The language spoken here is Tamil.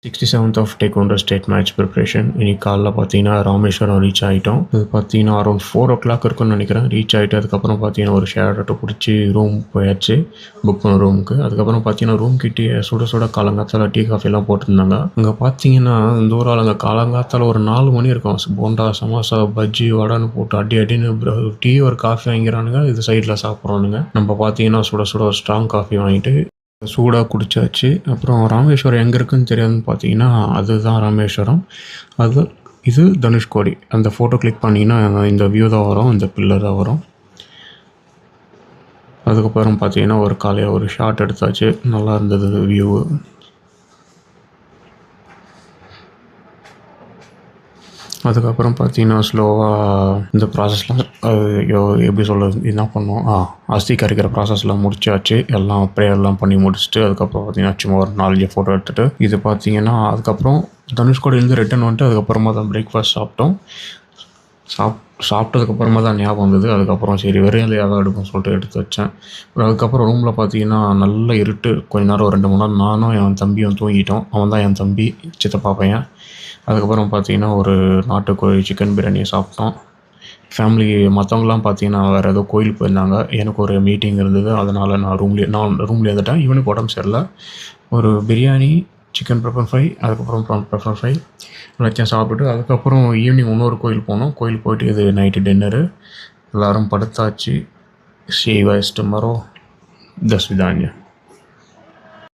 67th of taekwondo state match preparation. இன்னைக்கு காலைல பார்த்தீங்கன்னா ராமேஸ்வரம் ரீச் ஆகிட்டோம். இது பார்த்தீங்கன்னா அரௌண்ட் 4 o'clock இருக்குன்னு நினைக்கிறேன். ரீச் ஆகிட்டு அதுக்கப்புறம் பார்த்தீங்கன்னா ஒரு ஷேர் ஆட்டோ பிடிச்சி ரூம் போயாச்சு, புக் பண்ண ரூமுக்கு. அதுக்கப்புறம் பார்த்தீங்கன்னா ரூம் கிட்டே சுட சுட காலங்காத்தால டீ காஃபிலாம் போட்டிருந்தாங்க. அங்கே பார்த்தீங்கன்னா இந்த ஒரு ஆளுங்க காலங்காத்தால ஒரு 4 மணி இருக்கும். போண்டா, சமோசா, பஜ்ஜி, வடைன்னு போட்டு அடின்னு டீ ஒரு காஃபி வாங்கிறானுங்க. இது சைடில் சாப்பிட்றானுங்க. நம்ம பார்த்தீங்கன்னா சுட சுட ஒரு ஸ்ட்ராங் காஃபி வாங்கிட்டு சூடாக குடிச்சாச்சு. அப்புறம் ராமேஸ்வரம் எங்கே இருக்குன்னு தெரியாதுன்னு பார்த்தீங்கன்னா அதுதான் ராமேஸ்வரம். இது தனுஷ்கோடி. அந்த ஃபோட்டோ கிளிக் பண்ணிங்கன்னா இந்த வியூ தான் வரும், இந்த பில்லர் தான் வரும். அதுக்கப்புறம் பார்த்தீங்கன்னா ஒரு காலையாக ஒரு ஷாட் எடுத்தாச்சு. நல்லா இருந்தது வியூ. அதுக்கப்புறம் பார்த்தீங்கன்னா ஸ்லோவாக இந்த ப்ராசஸ்லாம் எப்படி சொல்கிறது என்ன பண்ணோம், அஸ்தி கரைக்கிற ப்ராசஸ்லாம் முடிச்சாச்சு. எல்லாம் ப்ரேயர்லாம் பண்ணி முடிச்சுட்டு அதுக்கப்புறம் பார்த்தீங்கன்னா சும்மா ஒரு 4 ஃபோட்டோ எடுத்துகிட்டு இது பார்த்தீங்கன்னா அதுக்கப்புறம் தனுஷ்கோடியிலேருந்து ரிட்டன் வந்துட்டு அதுக்கப்புறமா தான் பிரேக்ஃபாஸ்ட் சாப்பிட்டோம். சாப்பிட்டதுக்கப்புறமா தான் ஞாபகம் வந்தது. அதுக்கப்புறம் சரி வெறும் இலையாக தான் எடுப்போம்னு சொல்லிட்டு எடுத்து வச்சேன். அதுக்கப்புறம் ரூமில் பார்த்தீங்கன்னா நல்ல இருட்டு. கொஞ்ச நேரம் ஒரு 2 மணி நேரம் நானும் என் தம்பியும் தூங்கிட்டோம். அவன் தான் என் தம்பி, சித்தப்பா பையன். அதுக்கப்புறம் பார்த்தீங்கன்னா ஒரு நாட்டுக்கோழி சிக்கன் பிரியாணியை சாப்பிட்டோம். ஃபேமிலி மற்றவங்களாம் பார்த்தீங்கன்னா வேறு ஏதோ கோயிலுக்கு போயிருந்தாங்க. எனக்கு ஒரு மீட்டிங் இருந்தது, அதனால் நான் ரூம்லேயே இருந்துட்டேன். இவனுக்கு உடம்பு சரியில்லை. ஒரு பிரியாணி, சிக்கன் பெப்பர் ஃப்ரை, அதுக்கப்புறம் ப்ரான் பெப்பர் ஃப்ரை எல்லாத்தையும் சாப்பிட்டுட்டு அதுக்கப்புறம் ஈவினிங் இன்னொரு கோயில் போனோம். கோயில் போயிட்டு இது நைட்டு டின்னரு. எல்லோரும் படுத்தாச்சு. See you guys tomorrow. До свидания.